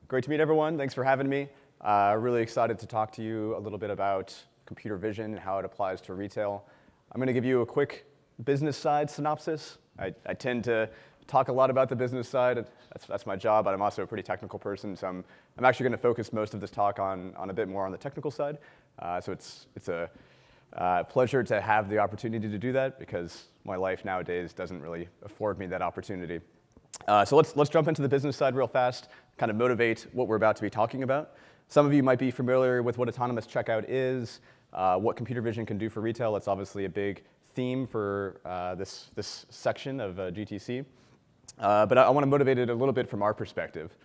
Great to meet everyone. Thanks for having me. Really excited to talk to you a little bit about computer vision and how it applies to retail. I'm going to give you a quick business side synopsis. I tend to talk a lot about the business side. That's my job, but I'm also a pretty technical person, so I'm actually going to focus most of this talk on a bit more on the technical side. So it's a pleasure to have the opportunity to do that because my life nowadays doesn't really afford me that opportunity. So let's jump into the business side real fast, kind of motivate what we're about to be talking about. Some of you might be familiar with what autonomous checkout is, what computer vision can do for retail. That's obviously a big theme for this section of GTC. But I want to motivate it a little bit from our perspective.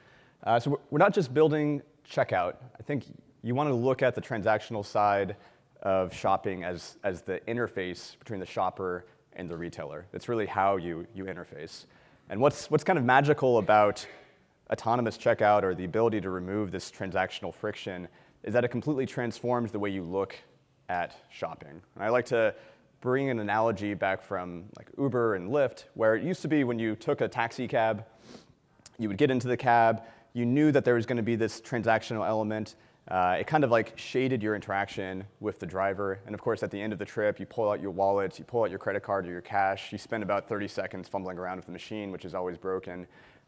So we're not just building checkout. I think you want to look at the transactional side of shopping as the interface between the shopper and the retailer. It's really how you interface. And what's kind of magical about autonomous checkout or the ability to remove this transactional friction is that it completely transforms the way you look at shopping. And I like to bring an analogy back from like Uber and Lyft, where it used to be when you took a taxi cab, you would get into the cab, you knew that there was going to be this transactional element. It kind of like shaded your interaction with the driver. And of course, at the end of the trip, you pull out your wallet, you pull out your credit card or your cash, you spend about 30 seconds fumbling around with the machine, which is always broken,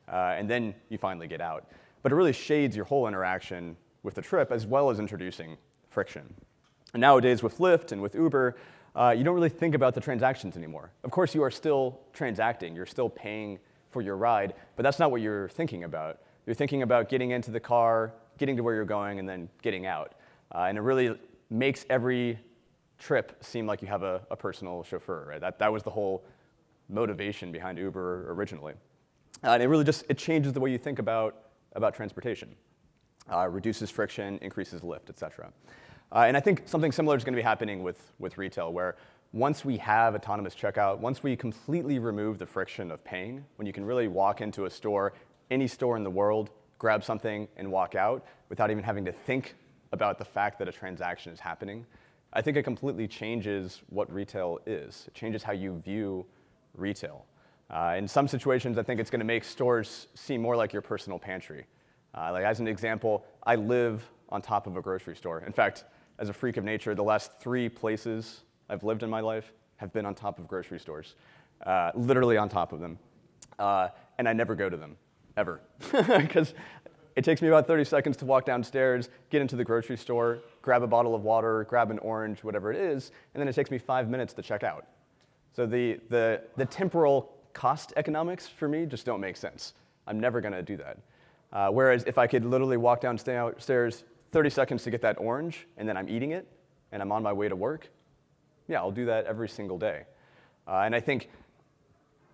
and then you finally get out. But it really shades your whole interaction with the trip as well as introducing friction. And nowadays with Lyft and with Uber, you don't really think about the transactions anymore. Of course, you are still transacting, you're still paying for your ride, but that's not what you're thinking about. You're thinking about getting into the car, getting to where you're going, and then getting out. And it really makes every trip seem like you have a personal chauffeur, right? That was the whole motivation behind Uber originally. And it really just, it changes the way you think about transportation. Reduces friction, increases lift, et cetera. And I think something similar is going to be happening with retail, where once we have autonomous checkout, once we completely remove the friction of paying, when you can really walk into a store, any store in the world, grab something and walk out without even having to think about the fact that a transaction is happening, I think it completely changes what retail is. It changes how you view retail. In some situations, I think it's going to make stores seem more like your personal pantry. Like as an example, I live on top of a grocery store. In fact, as a freak of nature, the last 3 places I've lived in my life have been on top of grocery stores, literally on top of them. And I never go to them. Ever. Because it takes me about 30 seconds to walk downstairs, get into the grocery store, grab a bottle of water, grab an orange, whatever it is, and then it takes me 5 minutes to check out. So the temporal cost economics for me just don't make sense. I'm never going to do that. Whereas if I could literally walk downstairs 30 seconds to get that orange, and then I'm eating it, and I'm on my way to work, yeah, I'll do that every single day. And I think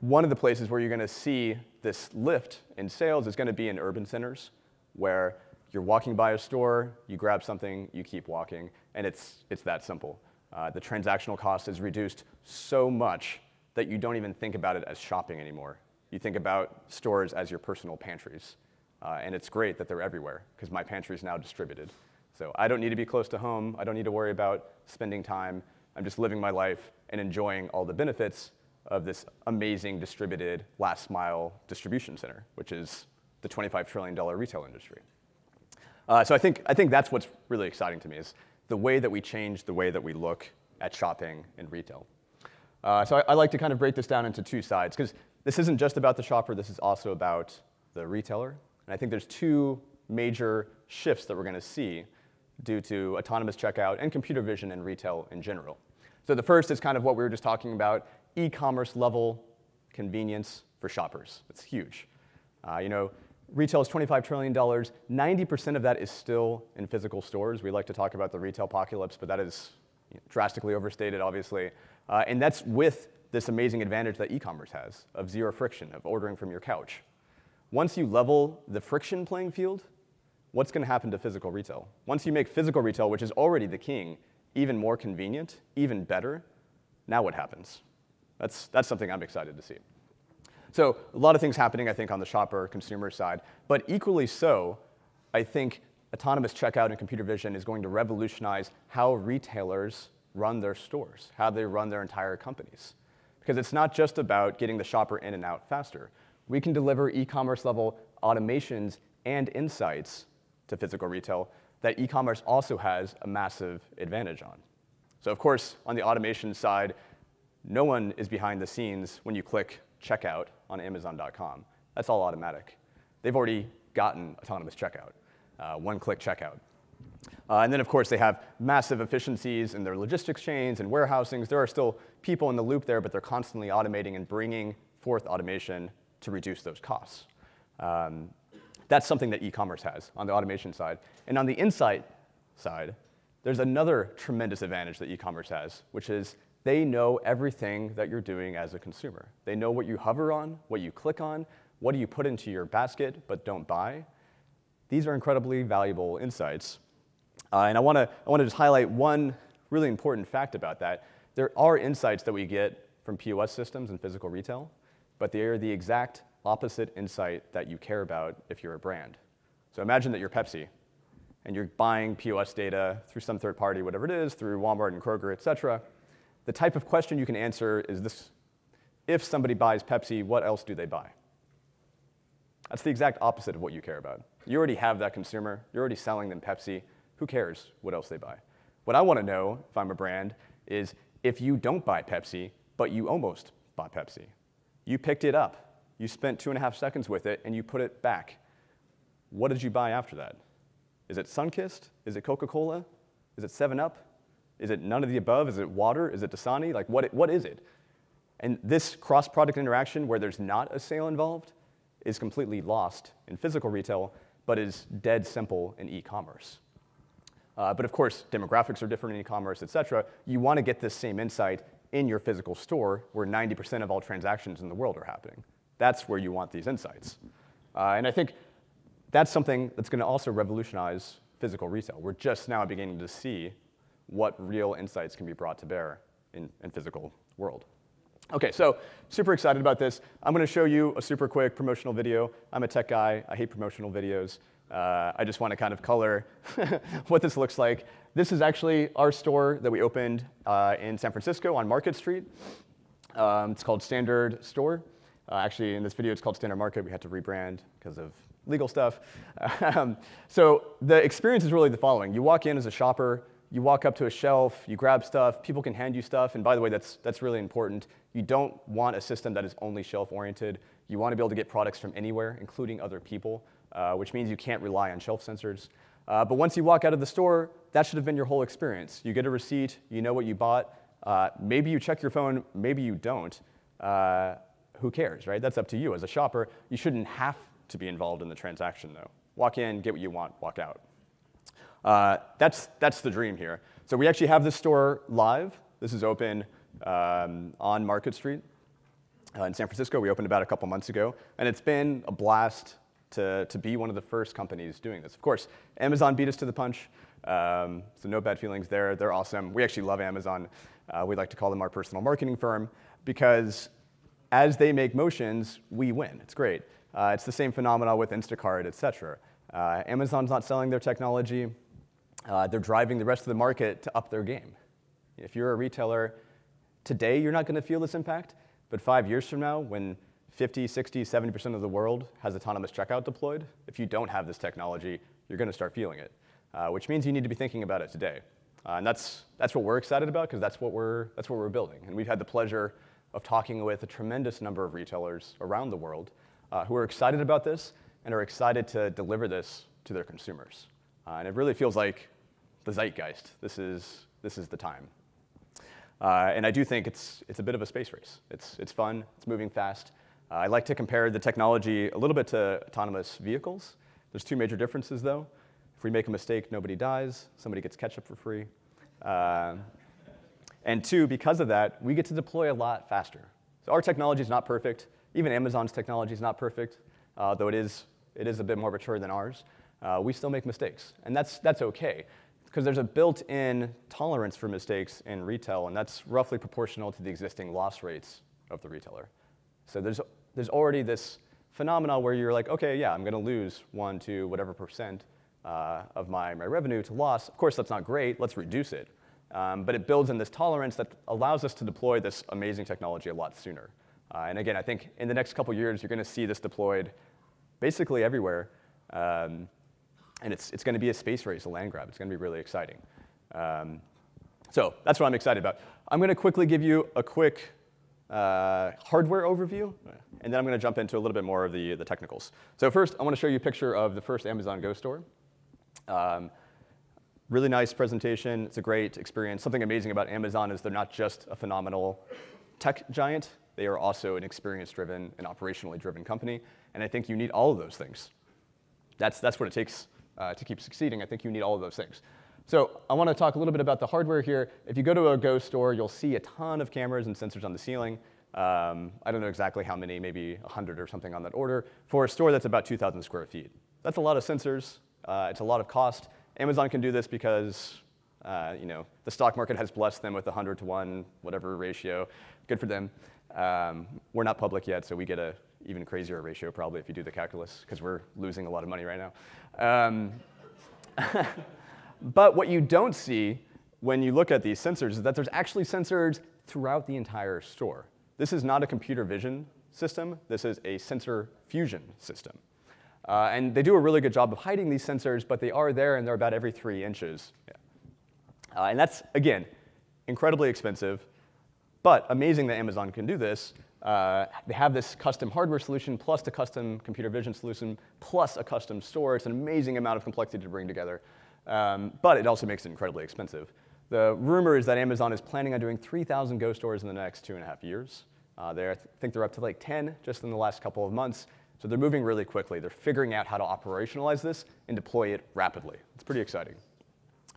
one of the places where you're going to see this lift in sales is going to be in urban centers, where you're walking by a store, you grab something, you keep walking, and it's that simple. The transactional cost is reduced so much that you don't even think about it as shopping anymore. You think about stores as your personal pantries, and it's great that they're everywhere, because my pantry is now distributed. So I don't need to be close to home. I don't need to worry about spending time. I'm just living my life and enjoying all the benefits of this amazing distributed last mile distribution center, which is the $25 trillion retail industry. So I think that's what's really exciting to me, is the way that we change the way that we look at shopping and retail. So I like to kind of break this down into 2 sides, because this isn't just about the shopper, this is also about the retailer. And I think there's 2 major shifts that we're going to see due to autonomous checkout and computer vision in retail in general. So the first is kind of what we were just talking about, e-commerce level convenience for shoppers. It's huge. Retail is $25 trillion. 90% of that is still in physical stores. We like to talk about the retail apocalypse, but that is drastically overstated, obviously. And that's with this amazing advantage that e-commerce has of zero friction, of ordering from your couch. Once you level the friction playing field, what's going to happen to physical retail? Once you make physical retail, which is already the king, even more convenient, even better, now what happens? That's something I'm excited to see. So a lot of things happening, I think, on the shopper consumer side. But equally so, I think autonomous checkout and computer vision is going to revolutionize how retailers run their stores, how they run their entire companies. Because it's not just about getting the shopper in and out faster. we can deliver e-commerce level automations and insights to physical retail that e-commerce also has a massive advantage on. So of course, on the automation side, no one is behind the scenes when you click checkout on Amazon.com. That's all automatic. They've already gotten autonomous checkout, one-click checkout. And then, of course, they have massive efficiencies in their logistics chains and warehousings. There are still people in the loop there, but they're constantly automating and bringing forth automation to reduce those costs. That's something that e-commerce has on the automation side. And on the insight side, there's another tremendous advantage that e-commerce has, which is they know everything that you're doing as a consumer. They know what you hover on, what you click on, what do you put into your basket but don't buy. These are incredibly valuable insights. And I want to just highlight one really important fact about that. There are insights that we get from POS systems and physical retail, but they are the exact opposite insight that you care about if you're a brand. So imagine that you're Pepsi, and you're buying POS data through some third party, whatever it is, through Walmart and Kroger, et cetera. The type of question you can answer is this: if somebody buys Pepsi, what else do they buy? That's the exact opposite of what you care about. You already have that consumer. You're already selling them Pepsi. Who cares what else they buy? What I want to know, if I'm a brand, is if you don't buy Pepsi, but you almost bought Pepsi. You picked it up. You spent 2.5 seconds with it, and you put it back. What did you buy after that? Is it Sunkist? Is it Coca-Cola? Is it 7-Up? Is it none of the above? Is it water? Is it Dasani? Like, what is it? And this cross-product interaction where there's not a sale involved is completely lost in physical retail, but is dead simple in e-commerce. But of course, demographics are different in e-commerce, et cetera. You want to get this same insight in your physical store where 90% of all transactions in the world are happening. That's where you want these insights. And I think that's something that's going to also revolutionize physical retail. We're just now beginning to see what real insights can be brought to bear in physical world. OK, so super excited about this. I'm going to show you a super quick promotional video. I'm a tech guy. I hate promotional videos. I just want to kind of color what this looks like. This is actually our store that we opened in San Francisco on Market Street. It's called Standard Store. Actually, in this video, it's called Standard Market. We had to rebrand because of legal stuff. So the experience is really the following. You walk in as a shopper. You walk up to a shelf. You grab stuff. People can hand you stuff. And by the way, that's really important. You don't want a system that is only shelf-oriented. You want to be able to get products from anywhere, including other people, which means you can't rely on shelf sensors. But once you walk out of the store, that should have been your whole experience. You get a receipt. You know what you bought. Maybe you check your phone. Maybe you don't. Who cares, right? That's up to you. As a shopper, you shouldn't have to be involved in the transaction, though. Walk in, get what you want, walk out. That's the dream here. So we actually have this store live. This is open on Market Street in San Francisco. We opened about a couple months ago. And it's been a blast to be one of the first companies doing this. Of course, Amazon beat us to the punch. So no bad feelings there. They're awesome. We actually love Amazon. We like to call them our personal marketing firm because as they make motions, we win. It's great. It's the same phenomena with Instacart, et cetera. Amazon's not selling their technology. They're driving the rest of the market to up their game. If you're a retailer, today you're not going to feel this impact. But 5 years from now, when 50, 60, 70% of the world has autonomous checkout deployed, if you don't have this technology, you're going to start feeling it, which means you need to be thinking about it today. And that's what we're excited about, because that's what we're building. And we've had the pleasure of talking with a tremendous number of retailers around the world who are excited about this and are excited to deliver this to their consumers. And it really feels like the zeitgeist. This is the time. And I do think it's a bit of a space race. It's fun. It's moving fast. I like to compare the technology a little bit to autonomous vehicles. There's two major differences, though. If we make a mistake, nobody dies. Somebody gets ketchup for free. And two, because of that, we get to deploy a lot faster. So our technology is not perfect. Even Amazon's technology is not perfect, though it is a bit more mature than ours. We still make mistakes, and that's OK, because there's a built-in tolerance for mistakes in retail, and that's roughly proportional to the existing loss rates of the retailer. So there's already this phenomena where you're like, OK, yeah, I'm going to lose 1 to whatever % of my revenue to loss. Of course, that's not great. Let's reduce it. But it builds in this tolerance that allows us to deploy this amazing technology a lot sooner. And again, I think in the next couple years, you're going to see this deployed basically everywhere. And it's going to be a space race, a land grab. It's going to be really exciting. So that's what I'm excited about. I'm going to quickly give you a quick hardware overview, and then I'm going to jump into a little bit more of the technicals. So first, I want to show you a picture of the first Amazon Go store. Really nice presentation. It's a great experience. Something amazing about Amazon is they're not just a phenomenal tech giant. They are also an experience-driven and operationally driven company. And I think you need all of those things. That's what it takes to keep succeeding. I think you need all of those things. So I want to talk a little bit about the hardware here. If you go to a Go store, you'll see a ton of cameras and sensors on the ceiling. I don't know exactly how many, maybe 100 or something on that order, for a store that's about 2,000 square feet. That's a lot of sensors. It's a lot of cost. Amazon can do this because the stock market has blessed them with a 100 to 1, whatever ratio. Good for them. We're not public yet, so we get an even crazier ratio probably if you do the calculus, because we're losing a lot of money right now. But what you don't see when you look at these sensors is that there's actually sensors throughout the entire store. This is not a computer vision system. This is a sensor fusion system. And they do a really good job of hiding these sensors, but they are there, and they're about every 3 inches. Yeah. And that's, again, incredibly expensive, but amazing that Amazon can do this. They have this custom hardware solution, plus the custom computer vision solution, plus a custom store. It's an amazing amount of complexity to bring together. But it also makes it incredibly expensive. The rumor is that Amazon is planning on doing 3,000 Go stores in the next 2.5 years. I think they're up to like 10 just in the last couple of months. So they're moving really quickly. They're figuring out how to operationalize this and deploy it rapidly. It's pretty exciting.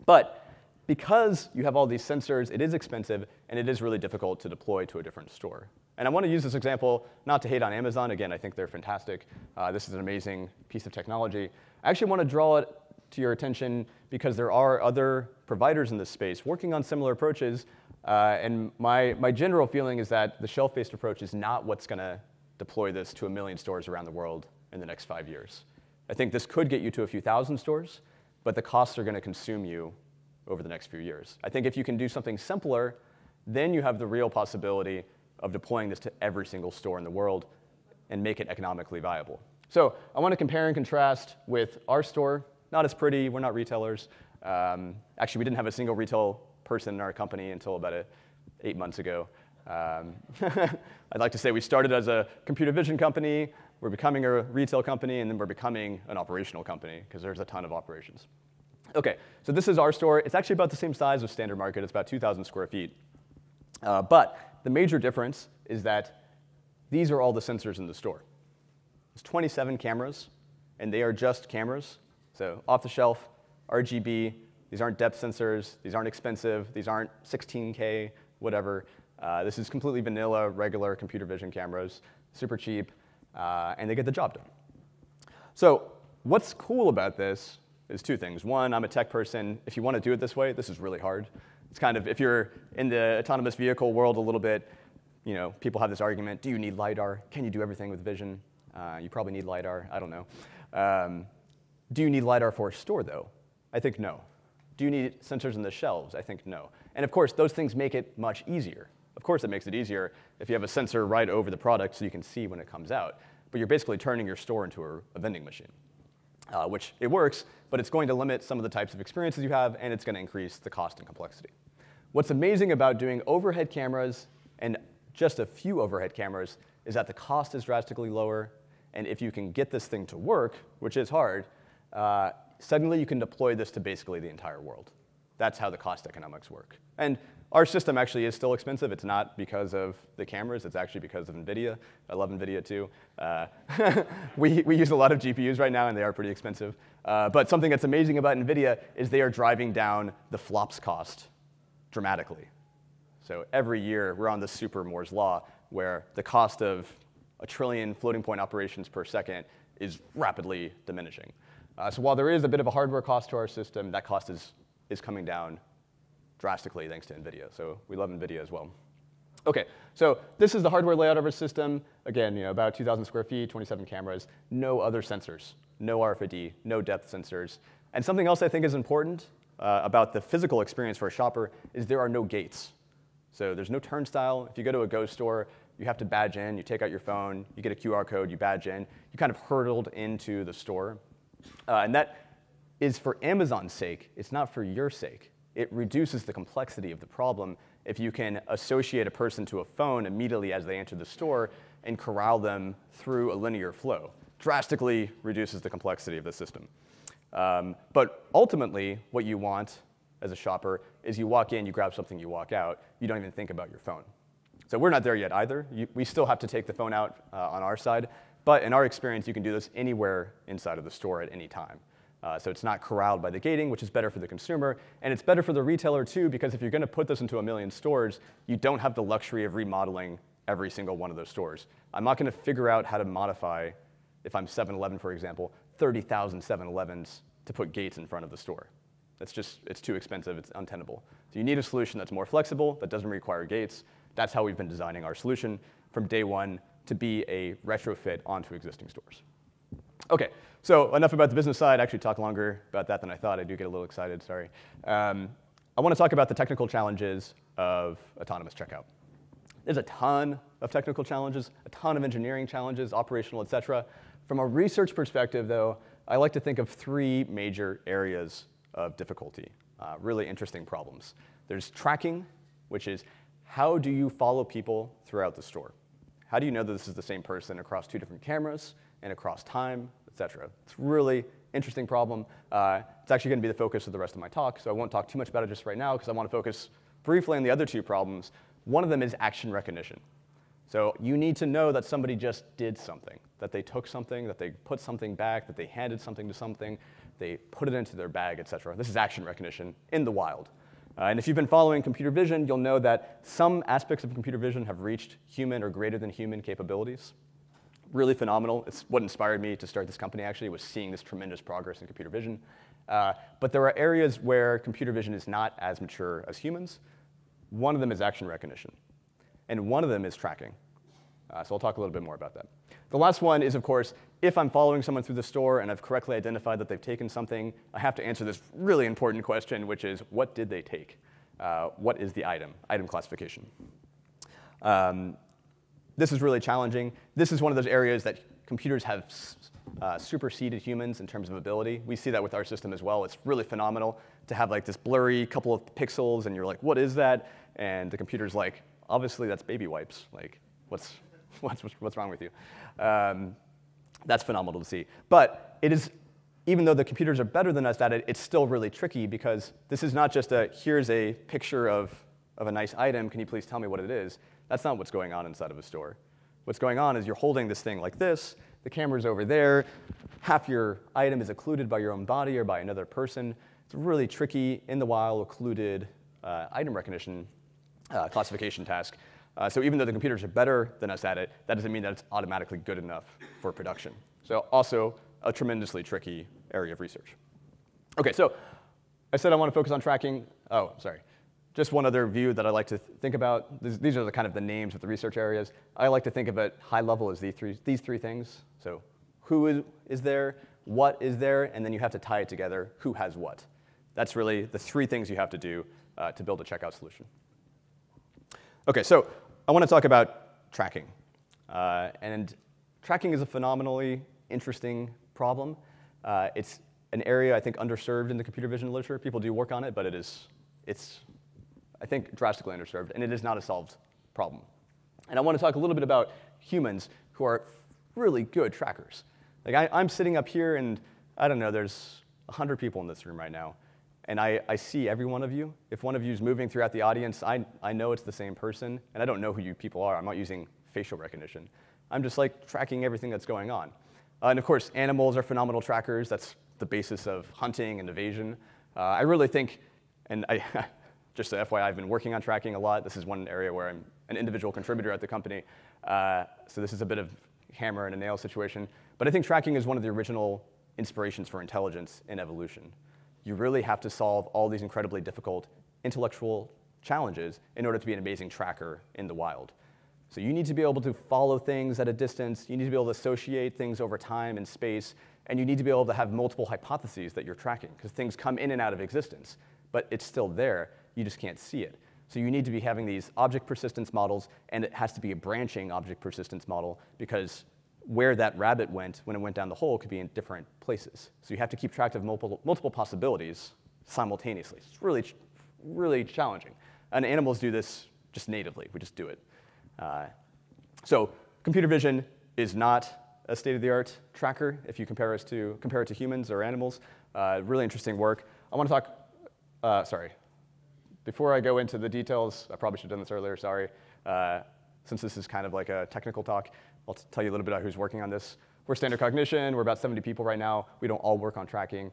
But because you have all these sensors, it is expensive, and it is really difficult to deploy to a different store. And I want to use this example not to hate on Amazon. Again, I think they're fantastic. This is an amazing piece of technology. I actually want to draw it to your attention because there are other providers in this space working on similar approaches. And my general feeling is that the shelf-based approach is not what's going to deploy this to 1 million stores around the world in the next 5 years. I think this could get you to a few thousand stores, but the costs are going to consume you over the next few years. I think if you can do something simpler, then you have the real possibility of deploying this to every single store in the world and make it economically viable. So I want to compare and contrast with our store. Not as pretty. We're not retailers. Actually, we didn't have a single retail person in our company until about 8 months ago. I'd like to say we started as a computer vision company, we're becoming a retail company, and then we're becoming an operational company, because there's a ton of operations. OK, so this is our store. It's actually about the same size as Standard Market. It's about 2,000 square feet. But the major difference is that these are all the sensors in the store. There's 27 cameras, and they are just cameras. So off the shelf, RGB. These aren't depth sensors. These aren't expensive. These aren't 16K, whatever. This is completely vanilla, regular computer vision cameras, super cheap, and they get the job done. So what's cool about this is 2 things. One, I'm a tech person. If you want to do it this way, this is really hard. It's kind of, if you're in the autonomous vehicle world a little bit, people have this argument, do you need LiDAR? Can you do everything with vision? You probably need LiDAR. I don't know. Do you need LiDAR for a store, though? I think no. Do you need sensors in the shelves? I think no. And of course, those things make it much easier. Of course, it makes it easier if you have a sensor right over the product so you can see when it comes out. But you're basically turning your store into a vending machine, which it works, but it's going to limit some of the types of experiences you have, and it's going to increase the cost and complexity. What's amazing about doing overhead cameras and just a few overhead cameras is that the cost is drastically lower. And if you can get this thing to work, which is hard, suddenly you can deploy this to basically the entire world. That's how the cost economics work. And our system actually is still expensive. It's not because of the cameras. It's actually because of NVIDIA. I love NVIDIA, too. We use a lot of GPUs right now, and they are pretty expensive. But something that's amazing about NVIDIA is they are driving down the flops cost dramatically. So every year, we're on the super Moore's law, where the cost of 1 trillion floating point operations per second is rapidly diminishing. So while there is a bit of a hardware cost to our system, that cost is coming down drastically thanks to NVIDIA. So we love NVIDIA as well. OK, so this is the hardware layout of our system. Again, about 2,000 square feet, 27 cameras, no other sensors, no RFID, no depth sensors. And something else I think is important about the physical experience for a shopper is there are no gates. So there's no turnstile. If you go to a Go store, You have to badge in, you take out your phone, you get a QR code, you badge in, you kind of hurdled into the store. And that is for Amazon's sake, it's not for your sake. It reduces the complexity of the problem if you can associate a person to a phone immediately as they enter the store and corral them through a linear flow. Drastically reduces the complexity of the system. But ultimately, what you want as a shopper is you walk in, you grab something, you walk out. You don't even think about your phone. So we're not there yet either. We still have to take the phone out on our side. But in our experience, you can do this anywhere inside of the store at any time. So it's not corralled by the gating, which is better for the consumer. And it's better for the retailer, too, because if you're going to put this into 1 million stores, you don't have the luxury of remodeling every single one of those stores. I'm not going to figure out how to modify, if I'm 7-Eleven, for example, 30,000 7-Elevens to put gates in front of the store. It's too expensive, it's untenable. So you need a solution that's more flexible, that doesn't require gates. That's how we've been designing our solution from day one to be a retrofit onto existing stores. OK, so enough about the business side. I actually talked longer about that than I thought. I do get a little excited, sorry. I want to talk about the technical challenges of autonomous checkout. There's a ton of technical challenges, a ton of engineering challenges, operational, et cetera. From a research perspective, though, I like to think of 3 major areas of difficulty, really interesting problems. There's tracking, which is how do you follow people throughout the store? How do you know that this is the same person across 2 different cameras and across time, et cetera? It's a really interesting problem. It's actually going to be the focus of the rest of my talk, so I won't talk too much about it just right now because I want to focus briefly on the other 2 problems. One of them is action recognition. So you need to know that somebody just did something, that they took something, that they put something back, that they handed something to something, they put it into their bag, et cetera. This is action recognition in the wild. And if you've been following computer vision, you'll know that some aspects of computer vision have reached human or greater than human capabilities. Really phenomenal. It's what inspired me to start this company, actually, was seeing this tremendous progress in computer vision. But there are areas where computer vision is not as mature as humans. One of them is action recognition. And one of them is tracking. So I'll talk a little bit more about that. The last one is, of course, if I'm following someone through the store and I've correctly identified that they've taken something, I have to answer this really important question, which is, what did they take? What is the item? Item classification. This is really challenging. This is one of those areas that computers have superseded humans in terms of ability. We see that with our system as well. It's really phenomenal to have like this blurry couple of pixels, and you're like, what is that? And the computer's like, obviously, that's baby wipes. Like, what's wrong with you? That's phenomenal to see. But it is, even though the computers are better than us at it, it's still really tricky because this is not just a, here's a picture of a nice item, can you please tell me what it is? That's not what's going on inside of a store. What's going on is you're holding this thing like this, the camera's over there, half your item is occluded by your own body or by another person. It's a really tricky, in the wild, occluded item recognition classification task. So even though the computers are better than us at it, that doesn't mean that it's automatically good enough for production. So also a tremendously tricky area of research. OK, so I said I want to focus on tracking. Oh, sorry. Just one other view that I like to think about. These are the kind of the names of the research areas. I like to think of it high level as these three things. So who is there, what is there, and then you have to tie it together, who has what. That's really the 3 things you have to do to build a checkout solution. OK, so I want to talk about tracking. And tracking is a phenomenally interesting problem. It's an area, I think, underserved in the computer vision literature. People do work on it, but it's I think, drastically underserved, and it is not a solved problem. And I want to talk a little bit about humans who are really good trackers. Like I'm sitting up here, and I don't know, there's 100 people in this room right now, and I see every one of you. If one of you is moving throughout the audience, I know it's the same person, and I don't know who you people are. I'm not using facial recognition. I'm just like tracking everything that's going on. And of course, animals are phenomenal trackers. That's the basis of hunting and evasion. I really think, and just so FYI, I've been working on tracking a lot. This is one area where I'm an individual contributor at the company. So this is a bit of hammer and a nail situation. But I think tracking is one of the original inspirations for intelligence in evolution. You really have to solve all these incredibly difficult intellectual challenges in order to be an amazing tracker in the wild. So you need to be able to follow things at a distance. You need to be able to associate things over time and space. And you need to be able to have multiple hypotheses that you're tracking, because things come in and out of existence. But it's still there. You just can't see it. So you need to be having these object persistence models, and it has to be a branching object persistence model because where that rabbit went when it went down the hole could be in different places. So you have to keep track of multiple possibilities simultaneously. It's really challenging. And animals do this just natively. We just do it. So computer vision is not a state-of-the-art tracker if you compare it to humans or animals. Really interesting work. I want to talk, sorry. Before I go into the details, I probably should have done this earlier, sorry. Since this is kind of like a technical talk, I'll tell you a little bit about who's working on this. We're Standard Cognition. We're about 70 people right now. We don't all work on tracking.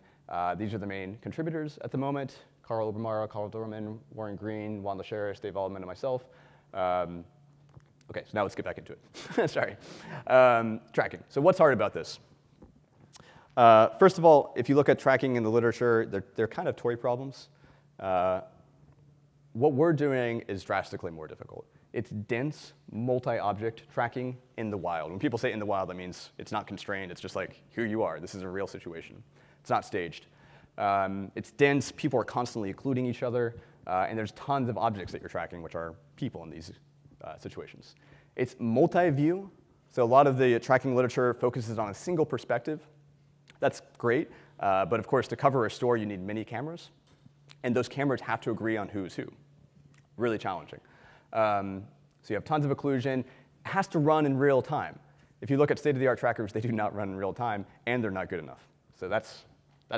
These are the main contributors at the moment: Carl Obermara, Carl Dorman, Warren Green, Juan Lacheres, Dave Altman, and myself. OK, so now let's get back into it. Sorry. Tracking. So what's hard about this? First of all, if you look at tracking in the literature, they're kind of toy problems. What we're doing is drastically more difficult. It's dense, multi-object tracking in the wild. When people say in the wild, that means it's not constrained. It's just like, here you are. This is a real situation. It's not staged. It's dense. People are constantly occluding each other. And there's tons of objects that you're tracking, which are people in these situations. It's multi-view. So a lot of the tracking literature focuses on a single perspective. That's great. But of course, to cover a store, you need many cameras. And those cameras have to agree on who's who. Really challenging. So you have tons of occlusion. It has to run in real time. If you look at state-of-the-art trackers, they do not run in real time, and they're not good enough. So that's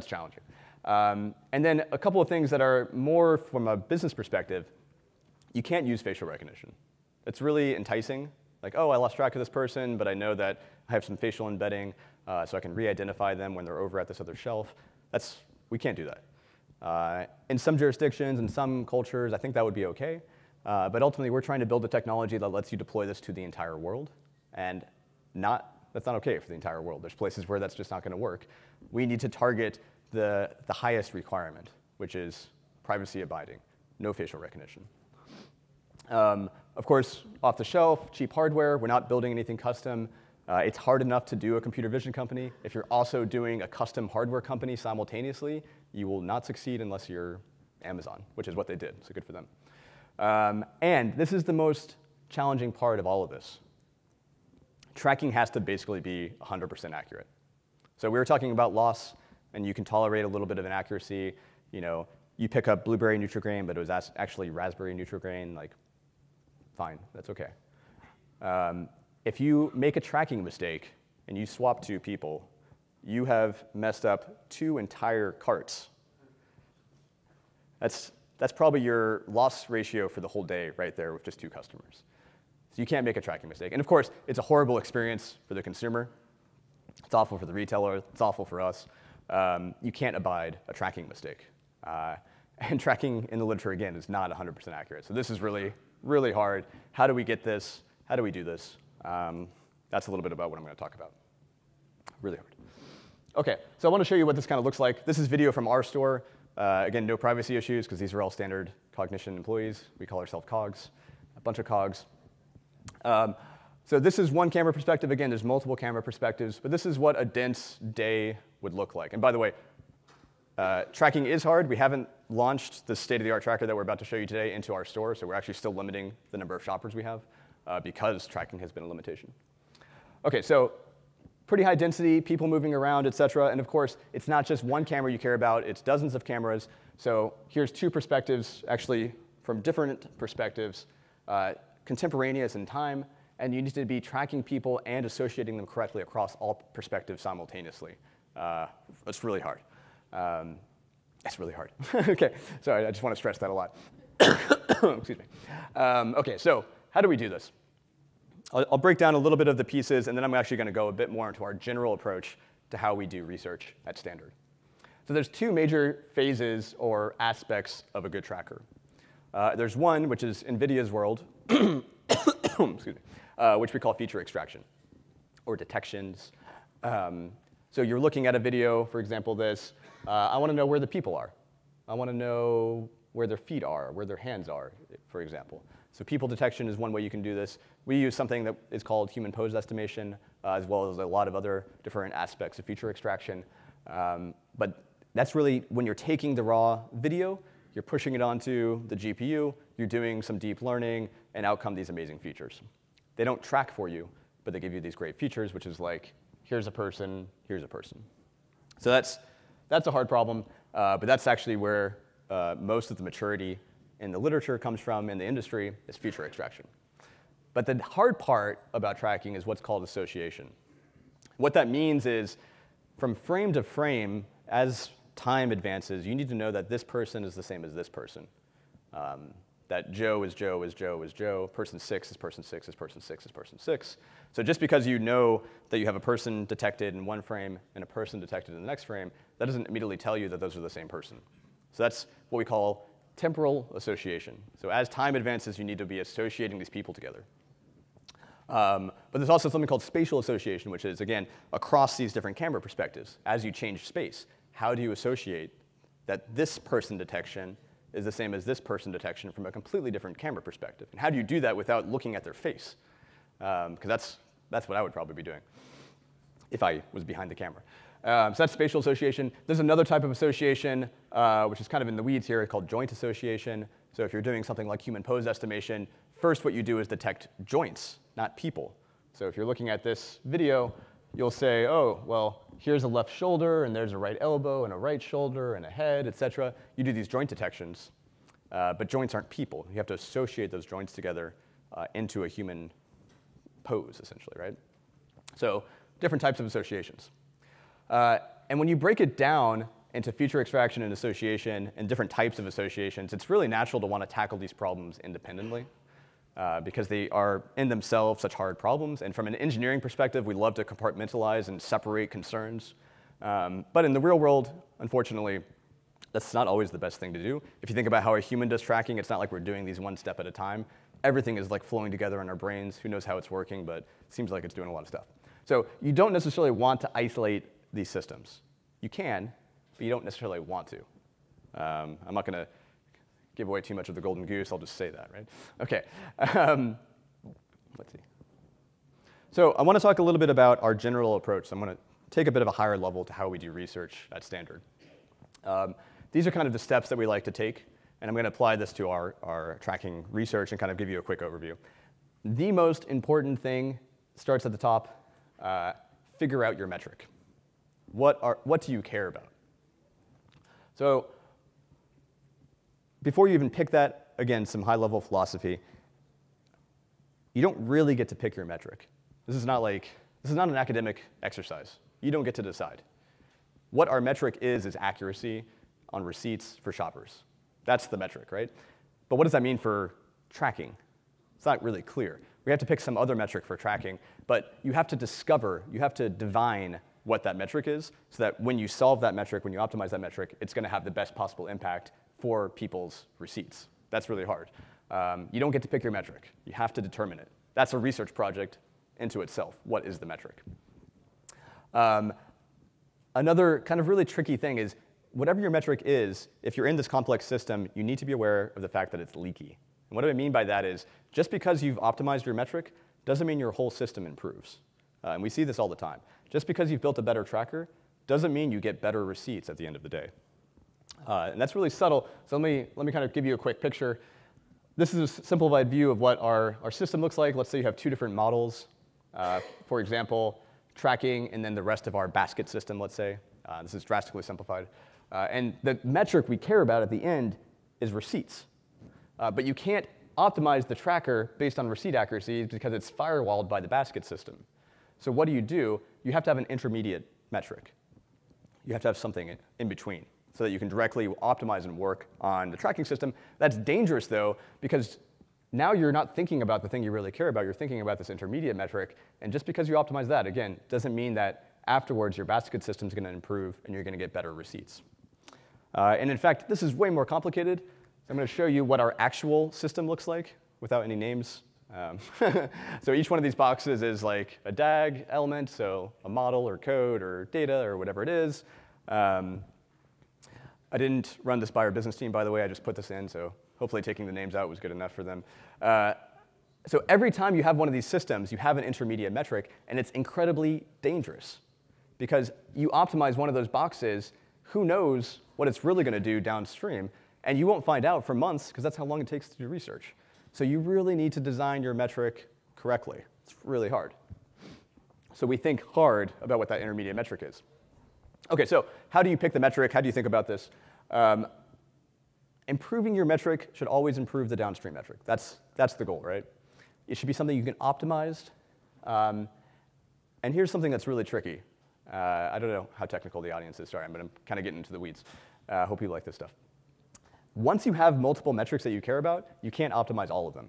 challenging. And then a couple of things that are more from a business perspective. You can't use facial recognition. It's really enticing. Like, oh, I lost track of this person, but I know that I have some facial embedding, so I can re-identify them when they're over at this other shelf. We can't do that. In some jurisdictions, in some cultures, I think that would be OK. But ultimately, we're trying to build a technology that lets you deploy this to the entire world. And that's not OK for the entire world. There's places where that's just not going to work. We need to target the highest requirement, which is privacy abiding, no facial recognition. Of course, off the shelf, cheap hardware. We're not building anything custom. It's hard enough to do a computer vision company. If you're also doing a custom hardware company simultaneously, you will not succeed unless you're Amazon, which is what they did. So good for them. And this is the most challenging part of all of this. Tracking has to basically be 100% accurate. So we were talking about loss, and you can tolerate a little bit of inaccuracy. You pick up blueberry Nutrigrain, but it was actually raspberry Nutrigrain. Like, fine, that's OK. If you make a tracking mistake and you swap two people, you have messed up two entire carts. That's probably your loss ratio for the whole day right there with just two customers. So you can't make a tracking mistake. And of course, it's a horrible experience for the consumer. It's awful for the retailer. It's awful for us. You can't abide a tracking mistake. And tracking in the literature, again, is not 100% accurate. So this is really, really hard. How do we get this? How do we do this? That's a little bit about what I'm going to talk about. Really hard. OK, so I want to show you what this kind of looks like. This is video from our store. Again, no privacy issues, because these are all standard Cognition employees. We call ourselves cogs, a bunch of cogs. So this is one camera perspective. Again, there's multiple camera perspectives. But this is what a dense day would look like. And by the way, tracking is hard. We haven't launched the state-of-the-art tracker that we're about to show you today into our store. So we're actually still limiting the number of shoppers we have because tracking has been a limitation. OK, so pretty high density, people moving around, et cetera. And of course, it's not just one camera you care about. It's dozens of cameras. So here's two perspectives, actually, from different perspectives, contemporaneous in time. And you need to be tracking people and associating them correctly across all perspectives simultaneously. It's really hard. It's really hard. OK, sorry, I just want to stress that a lot. Excuse me. OK, so how do we do this? I'll break down a little bit of the pieces, and then I'm actually going to go a bit more into our general approach to how we do research at Standard. So there's two major phases or aspects of a good tracker. There's one, which is NVIDIA's world, excuse me, which we call feature extraction, or detections. So you're looking at a video, for example, this. I want to know where the people are. I want to know where their feet are, where their hands are, for example. So people detection is one way you can do this. We use something that is called human pose estimation, as well as a lot of other different aspects of feature extraction. But that's really when you're taking the raw video you're pushing it onto the GPU, you're doing some deep learning, and out come these amazing features. They don't track for you, but they give you these great features, which is like, here's a person, here's a person. So that's a hard problem, but that's actually where most of the maturity in the literature comes from in the industry, is feature extraction. But the hard part about tracking is what's called association. What that means is, from frame to frame, as time advances, you need to know that this person is the same as this person. That Joe is Joe is Joe is Joe, person 6 is person 6 is person 6 is person 6. So just because you know that you have a person detected in one frame and a person detected in the next frame, that doesn't immediately tell you that those are the same person. So that's what we call temporal association. So as time advances, you need to be associating these people together. But there's also something called spatial association, which is, again, across these different camera perspectives. As you change space, how do you associate that this person detection is the same as this person detection from a completely different camera perspective? And how do you do that without looking at their face? Because that's what I would probably be doing if I was behind the camera. So that's spatial association. There's another type of association, which is kind of in the weeds here, called joint association. So if you're doing something like human pose estimation, first what you do is detect joints, not people. So if you're looking at this video, you'll say, oh, well, here's a left shoulder, and there's a right elbow, and a right shoulder, and a head, et cetera. You do these joint detections, but joints aren't people. You have to associate those joints together into a human pose, essentially, right? So different types of associations. And when you break it down into feature extraction and association and different types of associations, it's really natural to want to tackle these problems independently. Because they are in themselves such hard problems. And from an engineering perspective, we love to compartmentalize and separate concerns. But in the real world, unfortunately, that's not always the best thing to do. If you think about how a human does tracking, it's not like we're doing these one step at a time. Everything is like flowing together in our brains. Who knows how it's working, but it seems like it's doing a lot of stuff. So you don't necessarily want to isolate these systems. You can, but you don't necessarily want to. I'm not going to give away too much of the golden goose, I'll just say that, right? OK, let's see. So I want to talk a little bit about our general approach. So I'm going to take a bit of a higher level to how we do research at Standard. These are kind of the steps that we like to take, and I'm going to apply this to our tracking research and kind of give you a quick overview. The most important thing starts at the top. Figure out your metric. What do you care about? So before you even pick that, again, some high-level philosophy, you don't really get to pick your metric. This is not an academic exercise. You don't get to decide. What our metric is accuracy on receipts for shoppers. That's the metric, right? But what does that mean for tracking? It's not really clear. We have to pick some other metric for tracking, but you have to divine what that metric is, so that when you solve that metric, when you optimize that metric, it's going to have the best possible impact for people's receipts. That's really hard. You don't get to pick your metric. You have to determine it. That's a research project into itself. What is the metric? Another kind of really tricky thing is, whatever your metric is, if you're in this complex system, you need to be aware of the fact that it's leaky. And what I mean by that is, just because you've optimized your metric doesn't mean your whole system improves. And we see this all the time. Just because you've built a better tracker doesn't mean you get better receipts at the end of the day. And that's really subtle. So let me kind of give you a quick picture. This is a simplified view of what our system looks like. Let's say you have two different models. For example, tracking and then the rest of our basket system, let's say. This is drastically simplified. And the metric we care about at the end is receipts. But you can't optimize the tracker based on receipt accuracy because it's firewalled by the basket system. So what do? You have to have an intermediate metric. You have to have something in between so that you can directly optimize and work on the tracking system. That's dangerous, though, because now you're not thinking about the thing you really care about. You're thinking about this intermediate metric. And just because you optimize that, again, doesn't mean that afterwards your basket system is going to improve and you're going to get better receipts. And in fact, this is way more complicated. So I'm going to show you what our actual system looks like without any names. So each one of these boxes is like a DAG element, so a model or code or data or whatever it is. I didn't run this by our business team, by the way. I just put this in, so hopefully taking the names out was good enough for them. So every time you have one of these systems, you have an intermediate metric, and it's incredibly dangerous. Because you optimize one of those boxes, who knows what it's really going to do downstream. And you won't find out for months, because that's how long it takes to do research. So you really need to design your metric correctly. It's really hard. So we think hard about what that intermediate metric is. OK, so how do you pick the metric? How do you think about this? Improving your metric should always improve the downstream metric. That's the goal, right? It should be something you can optimize. And here's something that's really tricky. I don't know how technical the audience is. Sorry, but I'm kind of getting into the weeds. Hope you like this stuff. Once you have multiple metrics that you care about, you can't optimize all of them.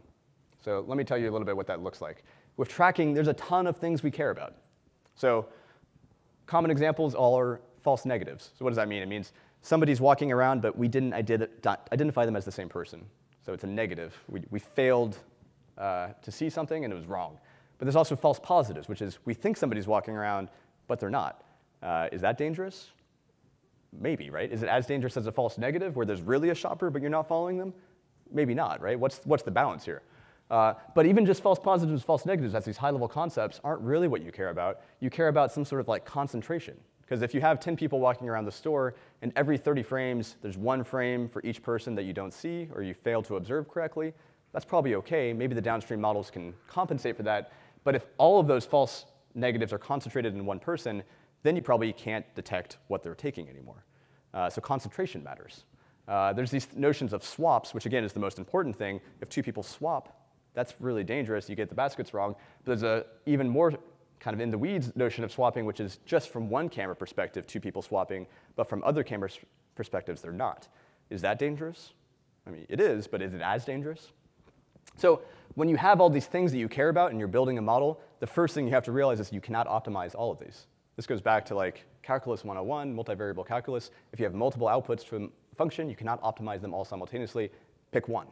So let me tell you a little bit what that looks like. With tracking, there's a ton of things we care about. So common examples are false negatives. So what does that mean? It means somebody's walking around, but we didn't identify them as the same person. So it's a negative. We failed to see something, and it was wrong. But there's also false positives, which is we think somebody's walking around, but they're not. Is that dangerous? Maybe, right? Is it as dangerous as a false negative, where there's really a shopper, but you're not following them? Maybe not, right? What's the balance here? But even just false positives, false negatives, as these high-level concepts, aren't really what you care about. You care about some sort of like concentration. Because if you have 10 people walking around the store, and every 30 frames, there's one frame for each person that you don't see, or you fail to observe correctly, that's probably OK. Maybe the downstream models can compensate for that. But if all of those false negatives are concentrated in one person, then you probably can't detect what they're taking anymore. So concentration matters. There's these notions of swaps, which again is the most important thing. If two people swap, that's really dangerous. You get the baskets wrong. But there's a even more kind of in the weeds notion of swapping, which is just from one camera perspective, two people swapping, but from other camera perspectives, they're not. Is that dangerous? I mean, it is, but is it as dangerous? So when you have all these things that you care about and you're building a model, the first thing you have to realize is you cannot optimize all of these. This goes back to like Calculus 101, multivariable calculus. If you have multiple outputs to a function, you cannot optimize them all simultaneously. Pick one.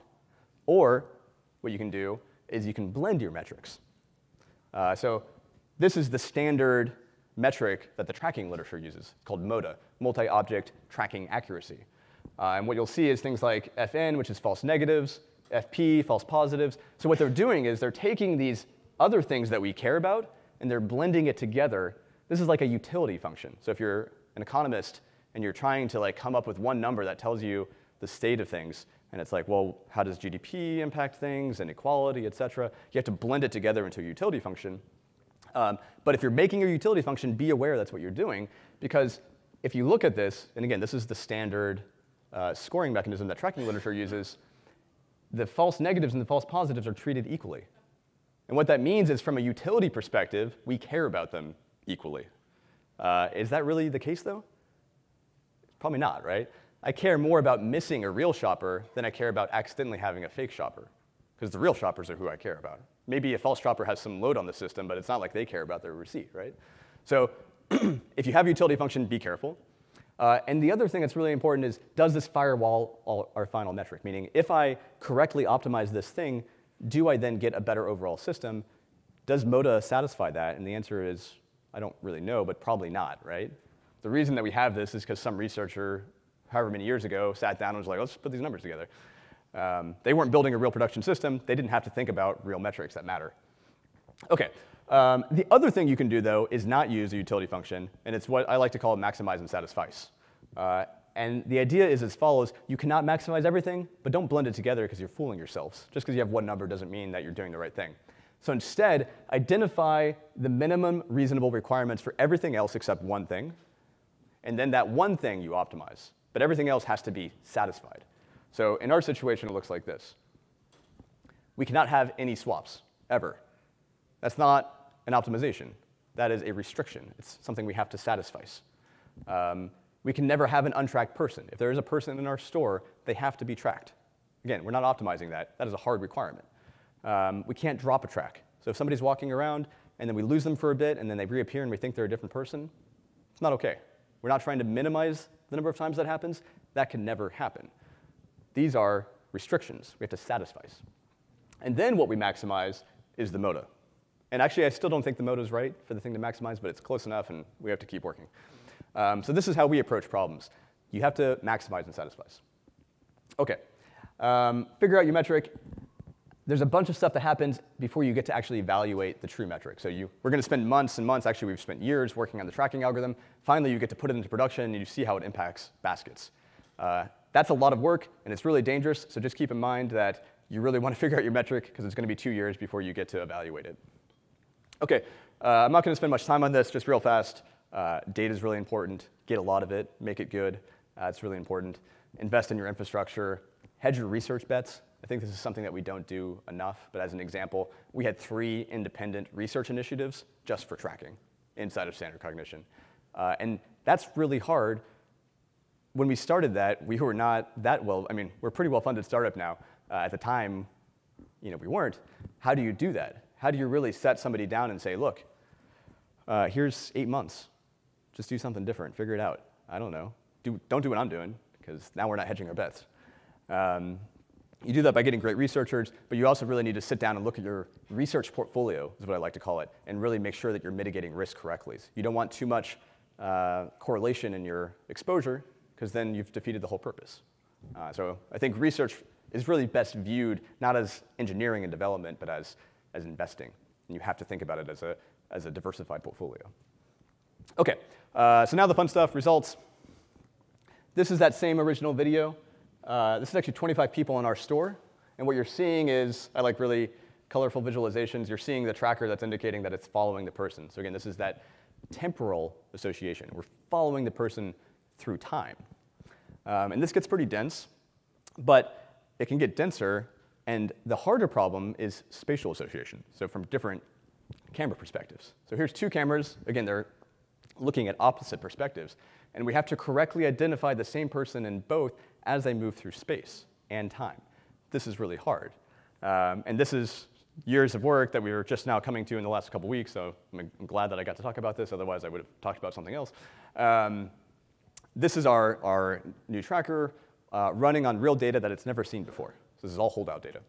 Or what you can do is you can blend your metrics. So this is the standard metric that the tracking literature uses, called MODA, multi-object tracking accuracy. And what you'll see is things like FN, which is false negatives, FP, false positives. So what they're doing is they're taking these other things that we care about, and they're blending it together. This is like a utility function. So if you're an economist and you're trying to like come up with one number that tells you the state of things, and it's like, well, how does GDP impact things, inequality, et cetera? You have to blend it together into a utility function. But if you're making a utility function, be aware that's what you're doing. Because if you look at this, and again, this is the standard scoring mechanism that tracking literature uses, the false negatives and the false positives are treated equally. And what that means is from a utility perspective, we care about them equally. Is that really the case, though? Probably not, right? I care more about missing a real shopper than I care about accidentally having a fake shopper, because the real shoppers are who I care about. Maybe a false shopper has some load on the system, but it's not like they care about their receipt, right? So if you have a utility function, be careful. And the other thing that's really important is, does this firewall our final metric? Meaning, if I correctly optimize this thing, do I then get a better overall system? Does MODA satisfy that? And the answer is, I don't really know, but probably not, right? The reason that we have this is because some researcher, however many years ago, sat down and was like, let's put these numbers together. They weren't building a real production system. They didn't have to think about real metrics that matter. OK. The other thing you can do, though, is not use a utility function. And it's what I like to call maximize and satisfice. And the idea is as follows. You cannot maximize everything, but don't blend it together because you're fooling yourselves. Just because you have one number doesn't mean that you're doing the right thing. So instead, identify the minimum reasonable requirements for everything else except one thing. And then that one thing you optimize. But everything else has to be satisfied. So in our situation, it looks like this. We cannot have any swaps, ever. That's not an optimization. That is a restriction. It's something we have to satisfice. We can never have an untracked person. If there is a person in our store, they have to be tracked. Again, we're not optimizing that. That is a hard requirement. We can't drop a track. So if somebody's walking around, and then we lose them for a bit, and then they reappear, and we think they're a different person, it's not OK. We're not trying to minimize the number of times that happens. That can never happen. These are restrictions we have to satisfice. And then what we maximize is the MODA. And actually, I still don't think the MODA is right for the thing to maximize, but it's close enough, and we have to keep working. So this is how we approach problems. You have to maximize and satisfice. OK. Figure out your metric. There's a bunch of stuff that happens before you get to actually evaluate the true metric. So we're going to spend months and months. Actually, we've spent years working on the tracking algorithm. Finally, you get to put it into production, and you see how it impacts baskets. That's a lot of work, and it's really dangerous, so just keep in mind that you really want to figure out your metric, because it's going to be 2 years before you get to evaluate it. OK, I'm not going to spend much time on this, just real fast. Data is really important. Get a lot of it. Make it good. It's really important. Invest in your infrastructure. Hedge your research bets. I think this is something that we don't do enough, but as an example, we had 3 independent research initiatives just for tracking inside of standard cognition. And that's really hard. When we started that, we were not that well, I mean, we're a pretty well-funded startup now. At the time, we weren't. How do you do that? How do you really set somebody down and say, look, here's 8 months. Just do something different. Figure it out. I don't know. Don't do what I'm doing, because now we're not hedging our bets. You do that by getting great researchers, but you also really need to sit down and look at your research portfolio, is what I like to call it, and really make sure that you're mitigating risk correctly. You don't want too much correlation in your exposure, because then you've defeated the whole purpose. So I think research is really best viewed not as engineering and development, but as investing. And you have to think about it as a diversified portfolio. OK, so now the fun stuff, results. This is that same original video. This is actually 25 people in our store. And what you're seeing is, I like really colorful visualizations. You're seeing the tracker that's indicating that it's following the person. So again, this is that temporal association. We're following the person through time. And this gets pretty dense, but it can get denser. And the harder problem is spatial association, so from different camera perspectives. So here's 2 cameras. Again, they're looking at opposite perspectives. And we have to correctly identify the same person in both as they move through space and time. This is really hard. And this is years of work that we were just now coming to in the last couple weeks, so I'm glad that I got to talk about this. Otherwise, I would have talked about something else. This is our new tracker running on real data that it's never seen before. So this is all holdout data.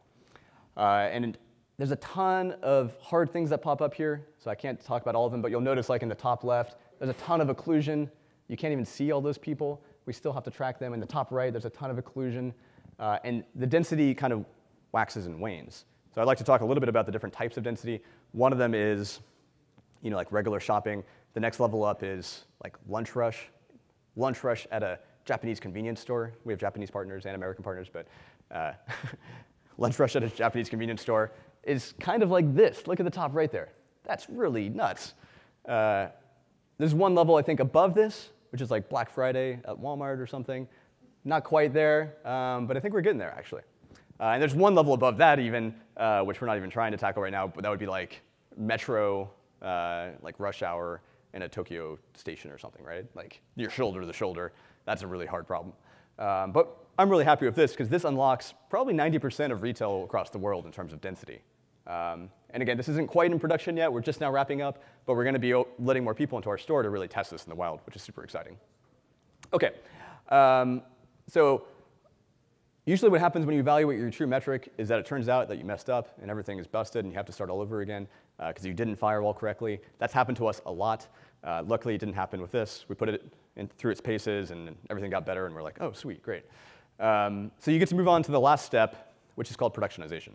And there's a ton of hard things that pop up here, so I can't talk about all of them, but you'll notice like in the top left, there's a ton of occlusion. You can't even see all those people. We still have to track them. In the top right, there's a ton of occlusion. And the density kind of waxes and wanes. So I'd like to talk a little bit about the different types of density. One of them is like regular shopping. The next level up is like lunch rush. Lunch rush at a Japanese convenience store. We have Japanese partners and American partners, but lunch rush at a Japanese convenience store is kind of like this. Look at the top right there. That's really nuts. There's one level, I think, above this, which is like Black Friday at Walmart or something. Not quite there, but I think we're getting there, actually. And there's one level above that even, which we're not even trying to tackle right now, but that would be like metro, like rush hour in a Tokyo station or something, right? Like you're shoulder to shoulder. That's a really hard problem. But I'm really happy with this, because this unlocks probably 90% of retail across the world in terms of density. And again, this isn't quite in production yet. We're just now wrapping up, but we're going to be letting more people into our store to really test this in the wild, which is super exciting. OK, so usually what happens when you evaluate your true metric is that it turns out that you messed up and everything is busted and you have to start all over again because you didn't firewall correctly. That's happened to us a lot. Luckily, it didn't happen with this. We put it through its paces and everything got better, and we're like, oh, sweet, great. So you get to move on to the last step, which is called productionization.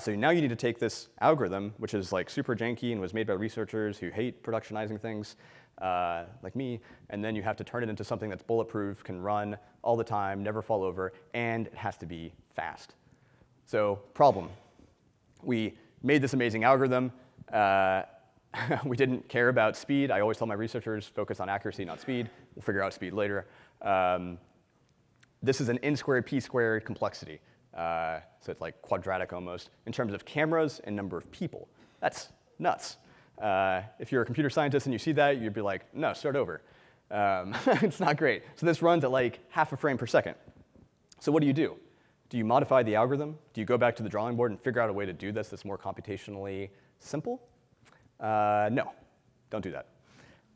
So now you need to take this algorithm, which is like super janky and was made by researchers who hate productionizing things, like me, and then you have to turn it into something that's bulletproof, can run all the time, never fall over, and it has to be fast. So problem. We made this amazing algorithm. We didn't care about speed. I always tell my researchers, focus on accuracy, not speed. We'll figure out speed later. This is an n squared, p squared complexity. So it's like quadratic almost in terms of cameras and number of people. That's nuts. If you're a computer scientist and you see that, you'd be like, no, start over. It's not great. So this runs at like half a frame per second. So what do? Do you modify the algorithm? Do you go back to the drawing board and figure out a way to do this that's more computationally simple? No, don't do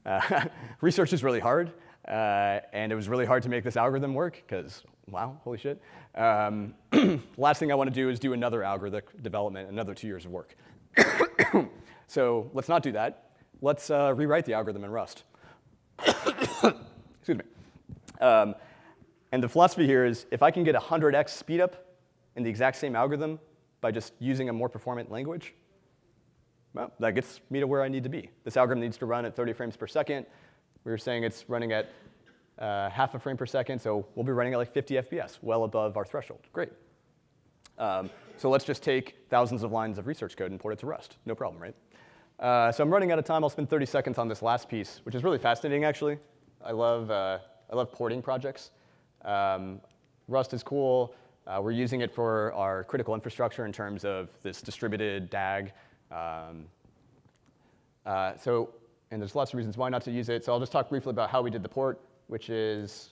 that. Research is really hard. And it was really hard to make this algorithm work because, wow, holy shit. Last thing I want to do is do another algorithmic development, another 2 years of work. So let's not do that. Let's rewrite the algorithm in Rust. Excuse me. And the philosophy here is if I can get 100x speed up in the exact same algorithm by just using a more performant language, well, that gets me to where I need to be. This algorithm needs to run at 30 frames per second. We were saying it's running at half a frame per second, so we'll be running at like 50 FPS, well above our threshold. Great. So let's just take thousands of lines of research code and port it to Rust. No problem, right? So I'm running out of time. I'll spend 30 seconds on this last piece, which is really fascinating, actually. I love porting projects. Rust is cool. We're using it for our critical infrastructure in terms of this distributed DAG. And there's lots of reasons why not to use it. So I'll just talk briefly about how we did the port, which is,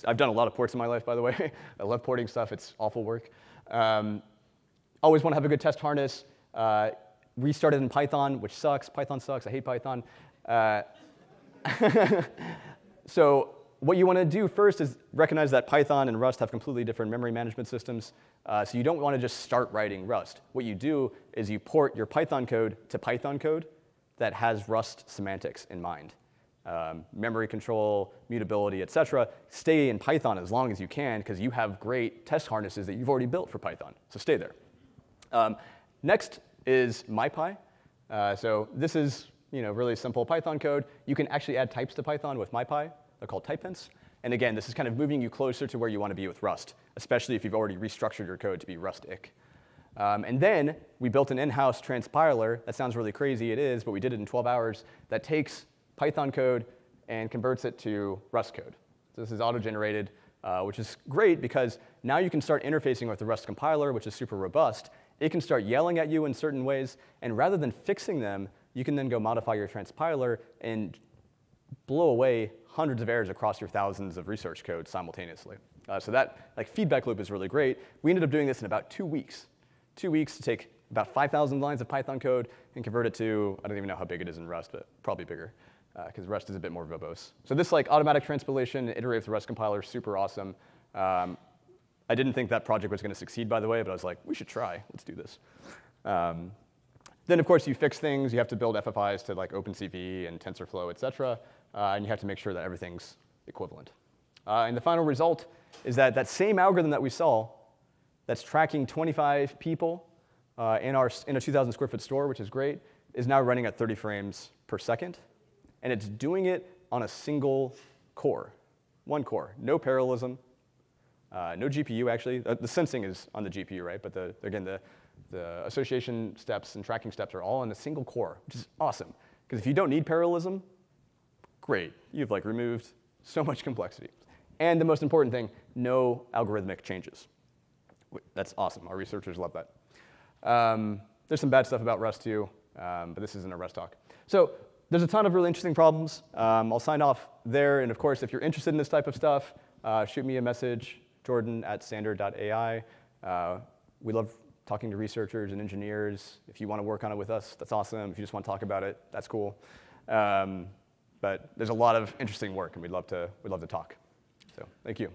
I've done a lot of ports in my life, by the way. I love porting stuff. It's awful work. Always want to have a good test harness. Restarted in Python, which sucks. Python sucks. I hate Python. So what you want to do first is recognize that Python and Rust have completely different memory management systems. So you don't want to just start writing Rust. What you do is you port your Python code to Python code that has Rust semantics in mind. Memory control, mutability, et cetera. Stay in Python as long as you can, because you have great test harnesses that you've already built for Python. So stay there. Next is MyPy. So this is really simple Python code. You can actually add types to Python with MyPy. They're called type hints. And again, this is kind of moving you closer to where you want to be with Rust, especially if you've already restructured your code to be Rust-ic. And then we built an in-house transpiler. That sounds really crazy. It is, but we did it in 12 hours. That takes Python code and converts it to Rust code. So this is auto-generated, which is great because now you can start interfacing with the Rust compiler, which is super robust. It can start yelling at you in certain ways. And rather than fixing them, you can then go modify your transpiler and blow away hundreds of errors across your thousands of research code simultaneously. So that feedback loop is really great. We ended up doing this in about 2 weeks. 2 weeks to take about 5,000 lines of Python code and convert it to, I don't even know how big it is in Rust, but probably bigger, because Rust is a bit more verbose. So this automatic transpilation, iterate with the Rust compiler, super awesome. I didn't think that project was going to succeed, by the way, but I was like, we should try. Let's do this. Then, of course, you fix things. You have to build FFIs to OpenCV and TensorFlow, et cetera. And you have to make sure that everything's equivalent. And the final result is that that same algorithm that we saw that's tracking 25 people in a 2,000 square foot store, which is great, is now running at 30 frames per second. And it's doing it on a single core, one core, no parallelism, no GPU, actually. The sensing is on the GPU, right? But again, the association steps and tracking steps are all on a single core, which is awesome. Because if you don't need parallelism, great. You've removed so much complexity. And the most important thing, no algorithmic changes. That's awesome. Our researchers love that. There's some bad stuff about Rust, too, but this isn't a Rust talk. So there's a ton of really interesting problems. I'll sign off there. And of course, if you're interested in this type of stuff, shoot me a message, jordan@standard.ai. We love talking to researchers and engineers. If you want to work on it with us, that's awesome. If you just want to talk about it, that's cool. But there's a lot of interesting work, and we'd love to talk. So thank you.